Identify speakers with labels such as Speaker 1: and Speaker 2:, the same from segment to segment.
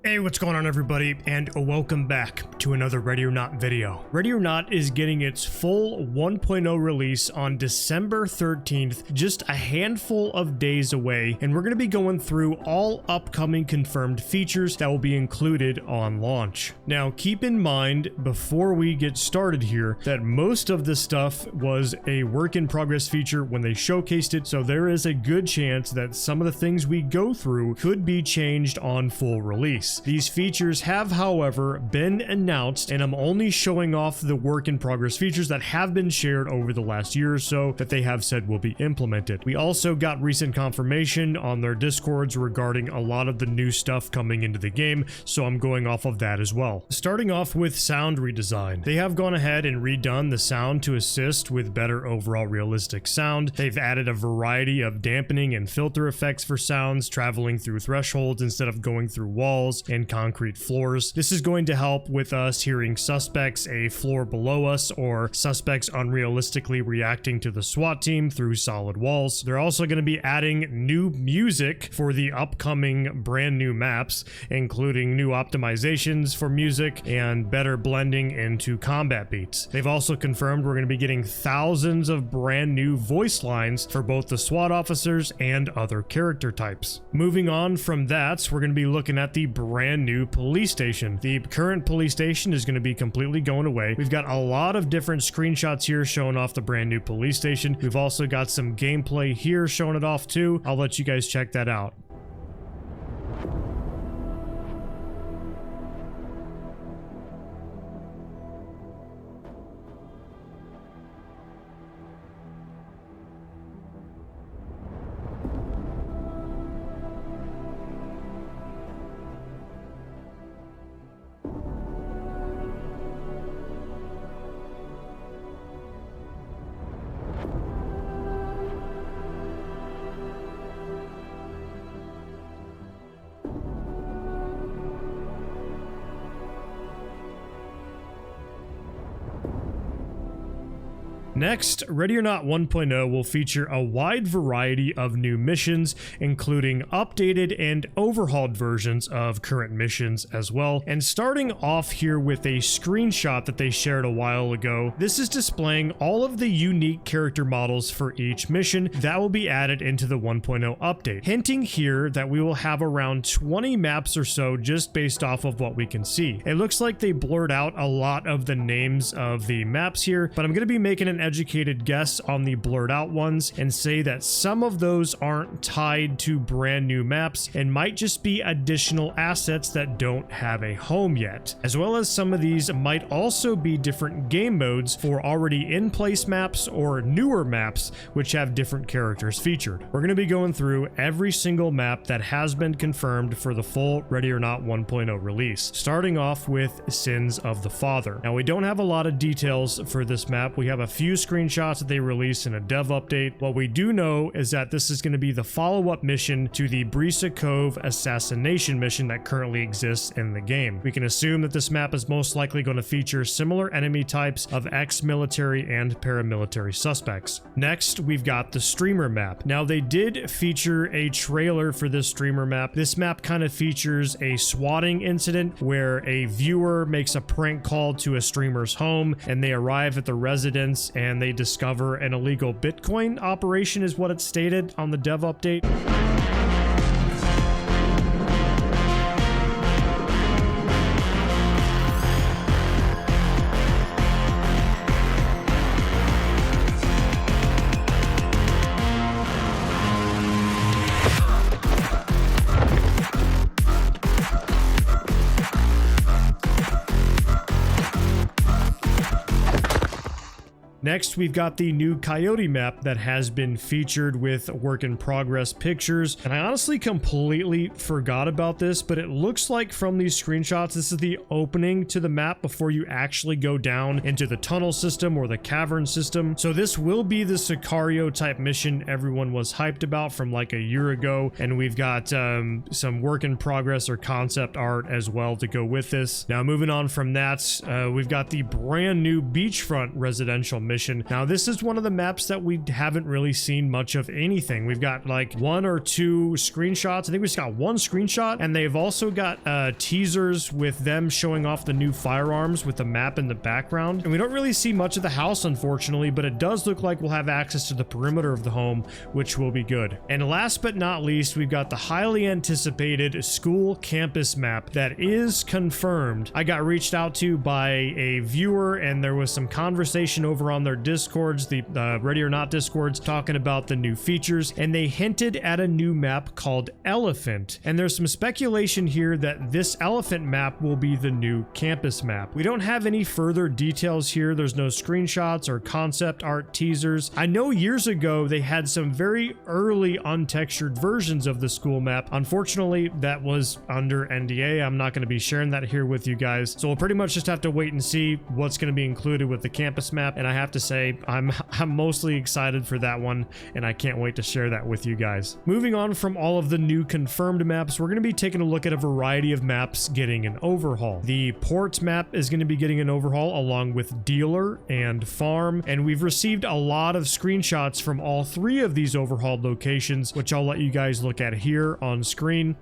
Speaker 1: Hey, what's going on everybody, and welcome back to another Ready or Not video. Ready or Not is getting its full 1.0 release on December 13th, just a handful of days away, and we're going to be going through all upcoming confirmed features that will be included on launch. Now, keep in mind, before we get started here, that most of this stuff was a work in progress feature when they showcased it, so there is a good chance that some of the things we go through could be changed on full release. These features have, however, been announced, and I'm only showing off the work in progress features that have been shared over the last year or so that they have said will be implemented. We also got recent confirmation on their Discords regarding a lot of the new stuff coming into the game, so I'm going off of that as well. Starting off with sound redesign. They have gone ahead and redone the sound to assist with better overall realistic sound. They've added a variety of dampening and filter effects for sounds traveling through thresholds instead of going through walls and concrete floors. This is going to help with us hearing suspects a floor below us or suspects unrealistically reacting to the SWAT team through solid walls. They're also going to be adding new music for the upcoming brand new maps, including new optimizations for music and better blending into combat beats. They've also confirmed we're going to be getting thousands of brand new voice lines for both the SWAT officers and other character types. Moving on from that, we're going to be looking at the brand new police station. The current police station is going to be completely going away. We've got a lot of different screenshots here showing off the brand new police station. We've also got some gameplay here showing it off too. I'll let you guys check that out. Next, Ready or Not 1.0 will feature a wide variety of new missions, including updated and overhauled versions of current missions as well. And starting off here with a screenshot that they shared a while ago, this is displaying all of the unique character models for each mission that will be added into the 1.0 update, hinting here that we will have around 20 maps or so just based off of what we can see. It looks like they blurred out a lot of the names of the maps here, but I'm going to be making an educated guess on the blurred out ones and say that some of those aren't tied to brand new maps and might just be additional assets that don't have a home yet, as well as some of these might also be different game modes for already in place maps or newer maps which have different characters featured. We're going to be going through every single map that has been confirmed for the full Ready or Not 1.0 release, starting off with Sins of the Father. Now, we don't have a lot of details for this map. We have a few screenshots that they released in a dev update. What we do know is that this is going to be the follow-up mission to the Brisa Cove assassination mission that currently exists in the game. We can assume that this map is most likely going to feature similar enemy types of ex-military and paramilitary suspects. Next, we've got the streamer map. Now, they did feature a trailer for this streamer map. This map kind of features a swatting incident where a viewer makes a prank call to a streamer's home and they arrive at the residence and they discover an illegal Bitcoin operation is what it stated on the dev update. Next, we've got the new Coyote map that has been featured with work in progress pictures. And I honestly completely forgot about this, but it looks like from these screenshots, this is the opening to the map before you actually go down into the tunnel system or the cavern system. So this will be the Sicario type mission everyone was hyped about from like a year ago. And we've got some work in progress or concept art as well to go with this. Now, moving on from that, we've got the brand new Beachfront Residential mission. Now, this is one of the maps that we haven't really seen much of anything. We've got like 1 or 2 screenshots. I think we just got 1 screenshot, and they've also got teasers with them showing off the new firearms with the map in the background. And we don't really see much of the house, unfortunately, but it does look like we'll have access to the perimeter of the home, which will be good. And last but not least, we've got the highly anticipated school campus map that is confirmed. I got reached out to by a viewer, and there was some conversation over on their discords, the Ready or Not discords, talking about the new features, and they hinted at a new map called Elephant. And there's some speculation here that this Elephant map will be the new campus map. We don't have any further details here. There's no screenshots or concept art teasers. I know years ago they had some very early untextured versions of the school map. Unfortunately, that was under NDA. I'm not going to be sharing that here with you guys. So we'll pretty much just have to wait and see what's going to be included with the campus map. And I have to say, I'm mostly excited for that one, and I can't wait to share that with you guys. Moving on from all of the new confirmed maps, we're going to be taking a look at a variety of maps getting an overhaul. The port map is going to be getting an overhaul along with dealer and farm, and we've received a lot of screenshots from all 3 of these overhauled locations, which I'll let you guys look at here on screen.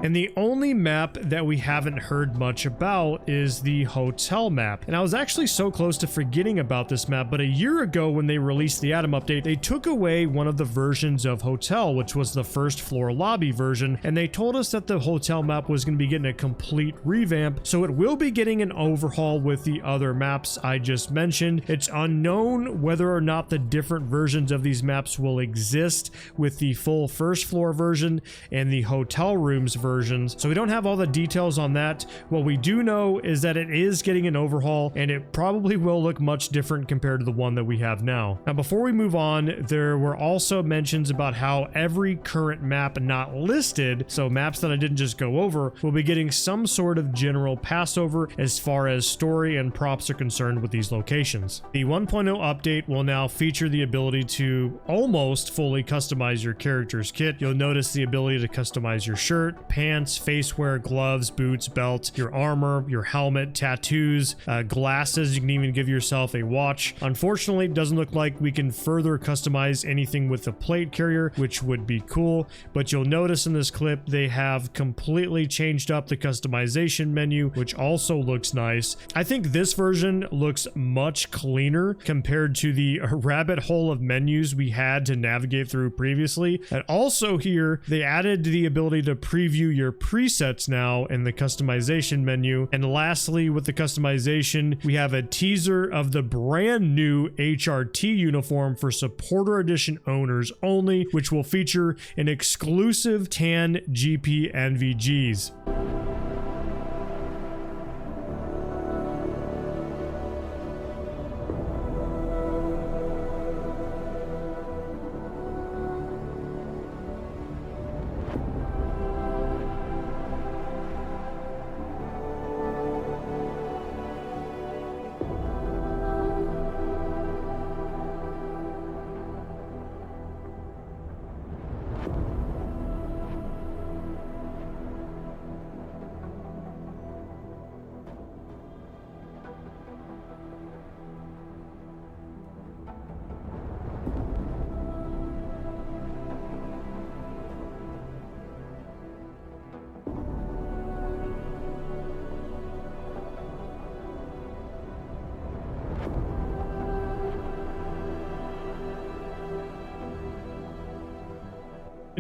Speaker 1: And the only map that we haven't heard much about is the hotel map. And I was actually so close to forgetting about this map, but a year ago when they released the Atom update, they took away one of the versions of hotel, which was the first floor lobby version, and they told us that the hotel map was going to be getting a complete revamp, so it will be getting an overhaul with the other maps I just mentioned. It's unknown whether or not the different versions of these maps will exist with the full first floor version and the hotel rooms version. So we don't have all the details on that. What we do know is that it is getting an overhaul, and it probably will look much different compared to the one that we have now. Now, before we move on, there were also mentions about how every current map not listed, so maps that I didn't just go over, will be getting some sort of general passover as far as story and props are concerned with these locations. The 1.0 update will now feature the ability to almost fully customize your character's kit. You'll notice the ability to customize your shirt, pants, facewear, gloves, boots, belt, your armor, your helmet, tattoos, glasses. You can even give yourself a watch. Unfortunately, it doesn't look like we can further customize anything with the plate carrier, which would be cool, but you'll notice in this clip they have completely changed up the customization menu, which also looks nice. I think this version looks much cleaner compared to the rabbit hole of menus we had to navigate through previously. And also here, they added the ability to preview your presets now in the customization menu. And lastly, with the customization, we have a teaser of the brand new HRT uniform for supporter edition owners only, which will feature an exclusive tan GP NVGs.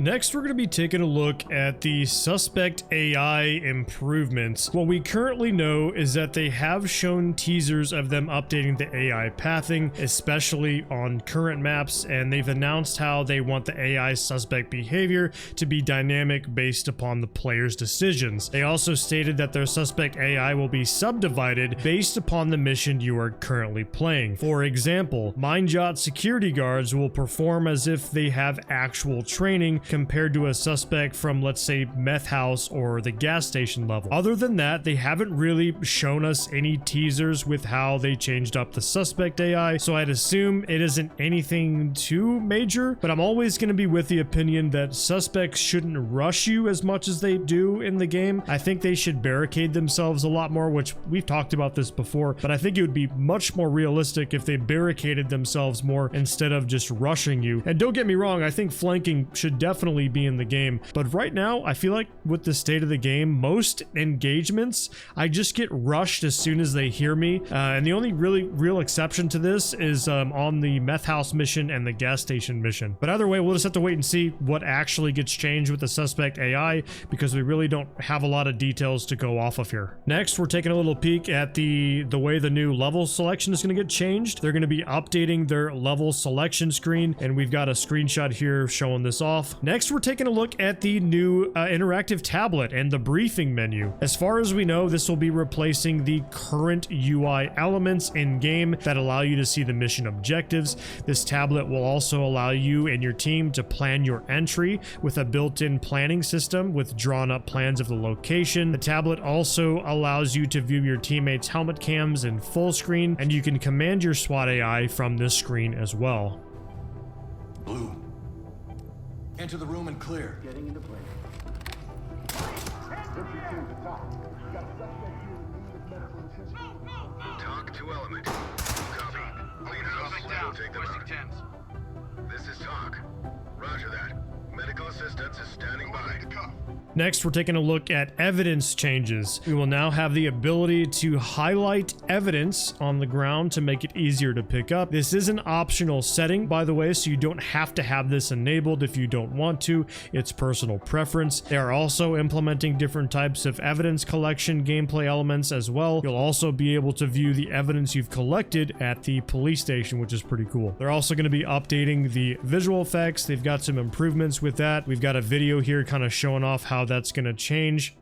Speaker 1: Next, we're going to be taking a look at the suspect AI improvements. What we currently know is that they have shown teasers of them updating the AI pathing, especially on current maps, and they've announced how they want the AI suspect behavior to be dynamic based upon the player's decisions. They also stated that their suspect AI will be subdivided based upon the mission you are currently playing. For example, Mindjot security guards will perform as if they have actual training compared to a suspect from, let's say, meth house or the gas station level. Other than that, they haven't really shown us any teasers with how they changed up the suspect AI, so I'd assume it isn't anything too major, but I'm always going to be with the opinion that suspects shouldn't rush you as much as they do in the game. I think they should barricade themselves a lot more, which we've talked about this before, but I think it would be much more realistic if they barricaded themselves more instead of just rushing you. And don't get me wrong, I think flanking should definitely be in the game, but right now I feel like with the state of the game, most engagements I just get rushed as soon as they hear me, and the only really real exception to this is on the meth house mission and the gas station mission. But either way, we'll just have to wait and see what actually gets changed with the suspect AI, because we really don't have a lot of details to go off of here. Next, we're taking a little peek at the way the new level selection is going to get changed. They're going to be updating their level selection screen, and we've got a screenshot here showing this off. Next, we're taking a look at the new interactive tablet and the briefing menu. As far as we know, this will be replacing the current UI elements in game that allow you to see the mission objectives. This tablet will also allow you and your team to plan your entry with a built-in planning system with drawn up plans of the location. The tablet also allows you to view your teammates' helmet cams in full screen, and you can command your SWAT AI from this screen as well.
Speaker 2: Blue. Enter the room and clear.
Speaker 3: Getting into place.
Speaker 4: Talk to element. Copy. Clean house. We'll take them out. This is Talk. Roger that. Medical assistance is standing by.
Speaker 1: Next, we're taking a look at evidence changes. We will now have the ability to highlight evidence on the ground to make it easier to pick up. This is an optional setting, by the way, so you don't have to have this enabled if you don't want to. It's personal preference. They are also implementing different types of evidence collection gameplay elements as well. You'll also be able to view the evidence you've collected at the police station, which is pretty cool. They're also going to be updating the visual effects. They've got some improvements with that. We've got a video here kind of showing off how that's going to change.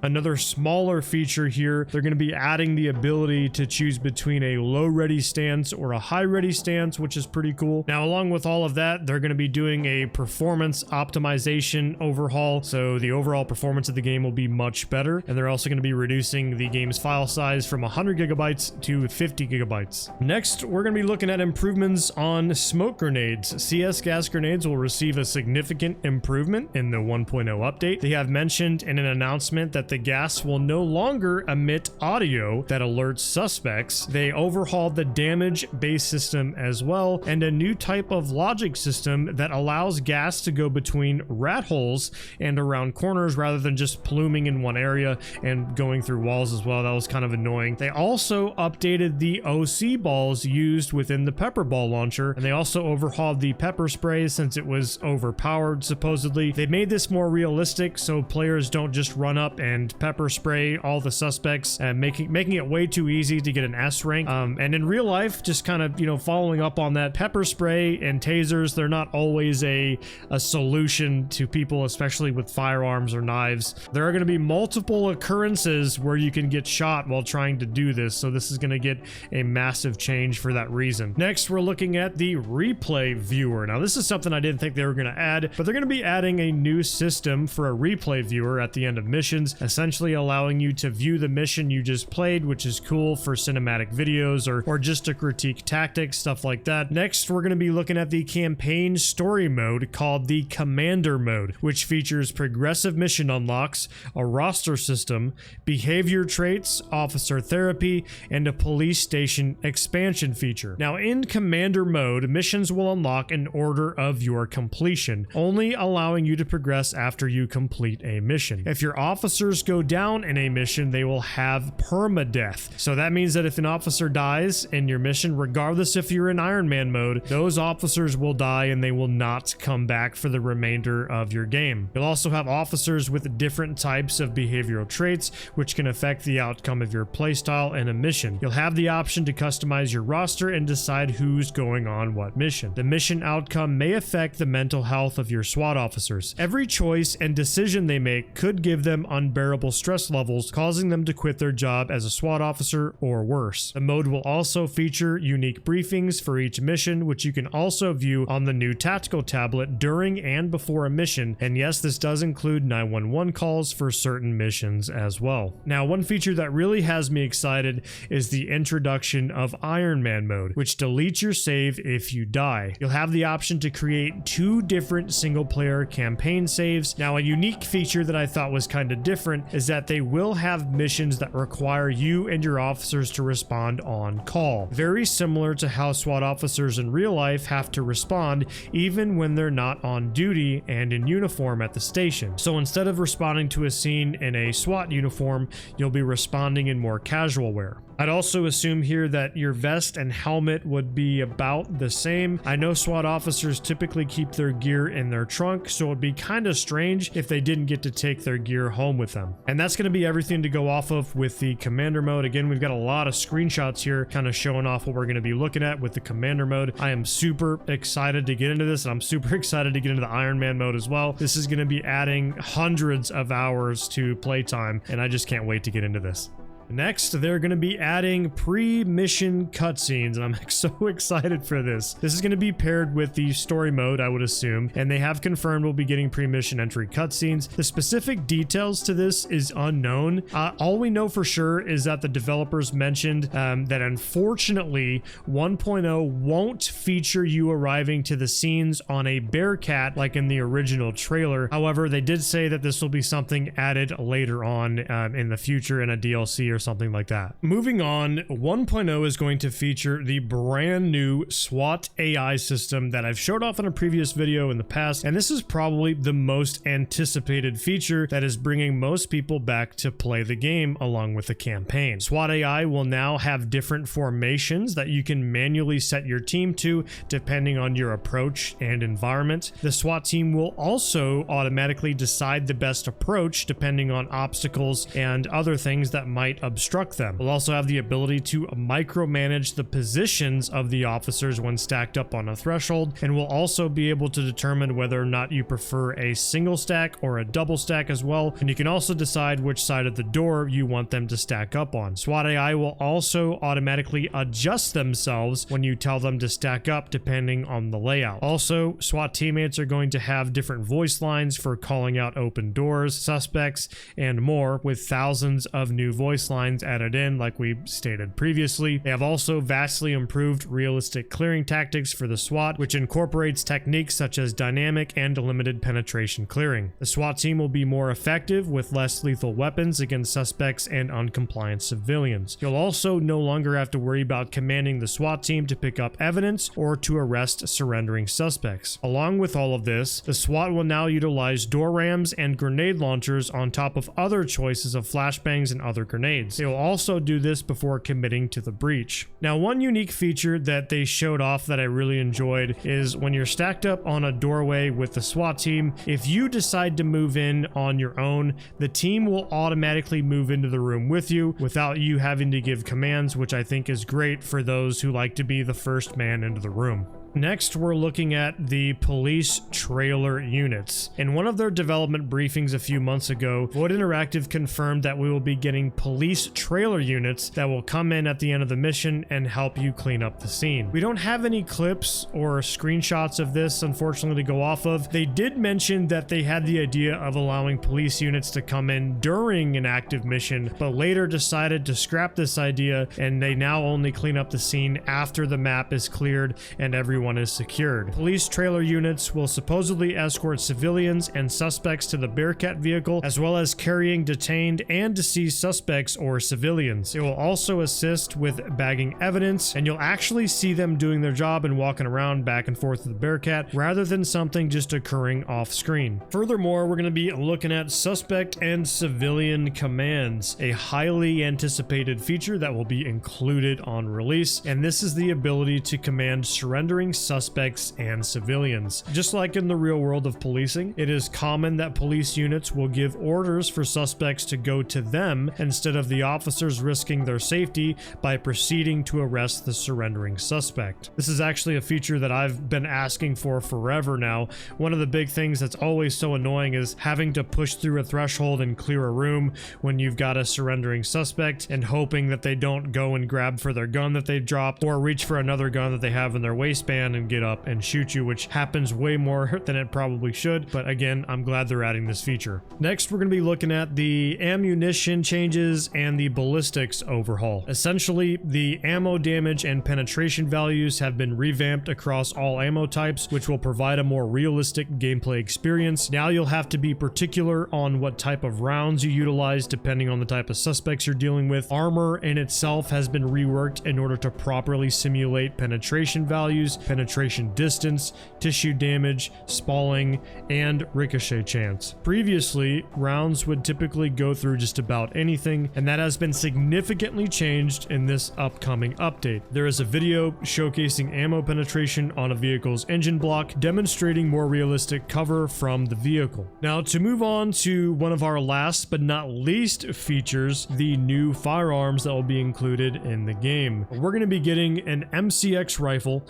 Speaker 1: Another smaller feature here, they're going to be adding the ability to choose between a low ready stance or a high ready stance, which is pretty cool. Now, along with all of that, they're going to be doing a performance optimization overhaul, so the overall performance of the game will be much better. And they're also going to be reducing the game's file size from 100 gigabytes to 50 gigabytes. Next, we're going to be looking at improvements on smoke grenades. CS gas grenades will receive a significant improvement in the 1.0 update. They have mentioned in an announcement that the gas will no longer emit audio that alerts suspects. They overhauled the damage base system as well, and a new type of logic system that allows gas to go between rat holes and around corners rather than just pluming in one area and going through walls as well. That was kind of annoying. They also updated the OC balls used within the pepper ball launcher, and they also overhauled the pepper spray since it was overpowered, supposedly. They made this more realistic so players don't just run up and pepper spray all the suspects, and making it way too easy to get an S rank. And in real life, just kind of, you know, following up on that, pepper spray and tasers, they're not always a solution to people, especially with firearms or knives. There are going to be multiple occurrences where you can get shot while trying to do this, so this is going to get a massive change for that reason. Next, we're looking at the replay viewer. Now, this is something I didn't think they were going to add, but they're going to be adding a new system for a replay viewer at the end of missions, essentially allowing you to view the mission you just played, which is cool for cinematic videos or just to critique tactics, stuff like that. Next, we're going to be looking at the campaign story mode called the Commander mode, which features progressive mission unlocks, a roster system, behavior traits, officer therapy, and a police station expansion feature. Now, in Commander mode, missions will unlock in order of your completion, only allowing you to progress after you complete a mission. If your officers officers go down in a mission, they will have permadeath. So that means that if an officer dies in your mission, regardless if you're in Iron Man mode, those officers will die and they will not come back for the remainder of your game. You'll also have officers with different types of behavioral traits, which can affect the outcome of your playstyle in a mission. You'll have the option to customize your roster and decide who's going on what mission. The mission outcome may affect the mental health of your SWAT officers. Every choice and decision they make could give them unbearable stress levels, causing them to quit their job as a SWAT officer or worse. The mode will also feature unique briefings for each mission, which you can also view on the new tactical tablet during and before a mission. And yes, this does include 911 calls for certain missions as well. Now, one feature that really has me excited is the introduction of Iron Man mode, which deletes your save if you die. You'll have the option to create 2 different single-player campaign saves. Now, a unique feature that I thought was kind of different is that they will have missions that require you and your officers to respond on call. Very similar to how SWAT officers in real life have to respond even when they're not on duty and in uniform at the station. So instead of responding to a scene in a SWAT uniform, you'll be responding in more casual wear. I'd also assume here that your vest and helmet would be about the same. I know SWAT officers typically keep their gear in their trunk, so it'd be kind of strange if they didn't get to take their gear home with them. And that's going to be everything to go off of with the commander mode. Again, we've got a lot of screenshots here kind of showing off what we're going to be looking at with the commander mode. I am super excited to get into this, and I'm super excited to get into the Iron Man mode as well. This is going to be adding hundreds of hours to playtime, and I just can't wait to get into this. Next, they're going to be adding pre-mission cutscenes, and I'm so excited for this. This is going to be paired with the story mode, I would assume, and they have confirmed we'll be getting pre-mission entry cutscenes. The specific details to this is unknown. All we know for sure is that the developers mentioned that unfortunately 1.0 won't feature you arriving to the scenes on a Bearcat like in the original trailer. However, they did say that this will be something added later on in the future in a DLC or something like that. Moving on, 1.0 is going to feature the brand new SWAT AI system that I've showed off in a previous video in the past, and this is probably the most anticipated feature that is bringing most people back to play the game along with the campaign. SWAT AI will now have different formations that you can manually set your team to depending on your approach and environment. The SWAT team will also automatically decide the best approach depending on obstacles and other things that might obstruct them. We'll also have the ability to micromanage the positions of the officers when stacked up on a threshold, and we'll also be able to determine whether or not you prefer a single stack or a double stack as well, and you can also decide which side of the door you want them to stack up on. SWAT AI will also automatically adjust themselves when you tell them to stack up depending on the layout. Also, SWAT teammates are going to have different voice lines for calling out open doors, suspects, and more, with thousands of new voice lines added in like we stated previously. They have also vastly improved realistic clearing tactics for the SWAT, which incorporates techniques such as dynamic and limited penetration clearing. The SWAT team will be more effective with less lethal weapons against suspects and uncompliant civilians. You'll also no longer have to worry about commanding the SWAT team to pick up evidence or to arrest surrendering suspects. Along with all of this, the SWAT will now utilize door rams and grenade launchers on top of other choices of flashbangs and other grenades. They will also do this before committing to the breach. Now, one unique feature that they showed off that I really enjoyed is when you're stacked up on a doorway with the SWAT team, if you decide to move in on your own, the team will automatically move into the room with you without you having to give commands, which I think is great for those who like to be the first man into the room. Next, we're looking at the police trailer units. In one of their development briefings a few months ago, Void Interactive confirmed that we will be getting police trailer units that will come in at the end of the mission and help you clean up the scene. We don't have any clips or screenshots of this, unfortunately, to go off of. They did mention that they had the idea of allowing police units to come in during an active mission, but later decided to scrap this idea, and they now only clean up the scene after the map is cleared and everyone everyone is secured. Police trailer units will supposedly escort civilians and suspects to the Bearcat vehicle, as well as carrying detained and deceased suspects or civilians. It will also assist with bagging evidence, and you'll actually see them doing their job and walking around back and forth with the Bearcat rather than something just occurring off screen. Furthermore, we're going to be looking at suspect and civilian commands, a highly anticipated feature that will be included on release, and this is the ability to command surrendering suspects and civilians. Just like in the real world of policing, it is common that police units will give orders for suspects to go to them instead of the officers risking their safety by proceeding to arrest the surrendering suspect. This is actually a feature that I've been asking for forever now. One of the big things that's always so annoying is having to push through a threshold and clear a room when you've got a surrendering suspect and hoping that they don't go and grab for their gun that they dropped or reach for another gun that they have in their waistband and get up and shoot you, which happens way more than it probably should. But again, I'm glad they're adding this feature. Next, we're going to be looking at the ammunition changes and the ballistics overhaul. Essentially, the ammo damage and penetration values have been revamped across all ammo types, which will provide a more realistic gameplay experience. Now you'll have to be particular on what type of rounds you utilize depending on the type of suspects you're dealing with. Armor in itself has been reworked in order to properly simulate penetration values, penetration distance, tissue damage, spalling, and ricochet chance. Previously, rounds would typically go through just about anything, and that has been significantly changed in this upcoming update. There is a video showcasing ammo penetration on a vehicle's engine block, demonstrating more realistic cover from the vehicle. Now, to move on to one of our last but not least features, the new firearms that will be included in the game. We're going to be getting an MCX rifle,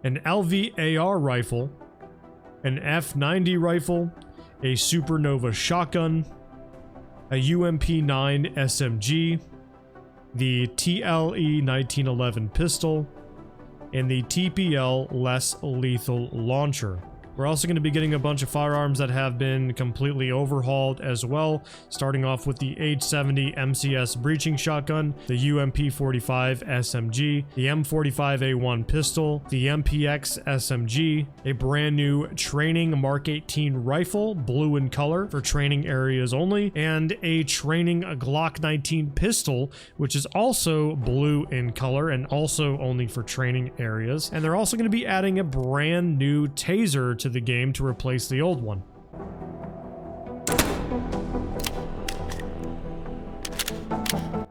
Speaker 1: an LVAR rifle, an F90 rifle, a Supernova shotgun, a UMP9 SMG, the TLE 1911 pistol, and the TPL less lethal launcher. We're also going to be getting a bunch of firearms that have been completely overhauled as well, starting off with the H70 MCS breaching shotgun, the UMP45 SMG, the M45A1 pistol, the MPX SMG, a brand new training Mark 18 rifle, blue in color for training areas only, and a training Glock 19 pistol, which is also blue in color and also only for training areas. And they're also going to be adding a brand new taser to the game to replace the old one.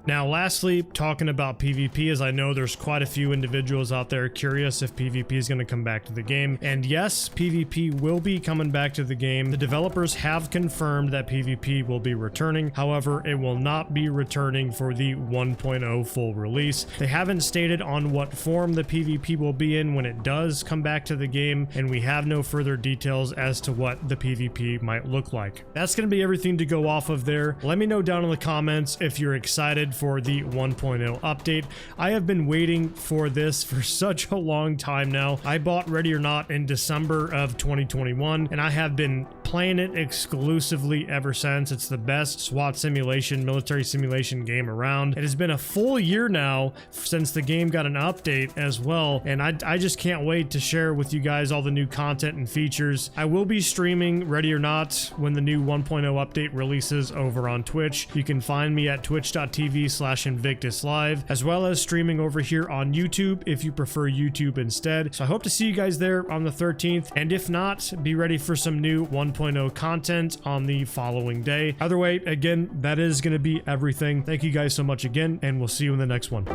Speaker 1: Now, lastly, talking about PvP, as I know there's quite a few individuals out there curious if PvP is going to come back to the game. And yes, PvP will be coming back to the game. The developers have confirmed that PvP will be returning. However, it will not be returning for the 1.0 full release. They haven't stated on what form the PvP will be in when it does come back to the game, and we have no further details as to what the PvP might look like. That's going to be everything to go off of there. Let me know down in the comments if you're excited for the 1.0 update. I have been waiting for this for such a long time now. I bought Ready or Not in December of 2021, and I have been playing it exclusively ever since. It's the best SWAT simulation, military simulation game around. It has been a full year now since the game got an update as well, and I just can't wait to share with you guys all the new content and features. I will be streaming Ready or Not when the new 1.0 update releases over on Twitch. You can find me at twitch.tv/Invictus Live, as well as streaming over here on YouTube if you prefer YouTube instead. So I hope to see you guys there on the 13th, and if not, be ready for some new 1.0 content on the following day. Either way, again, that is going to be everything. Thank you guys so much again, and we'll see you in the next one.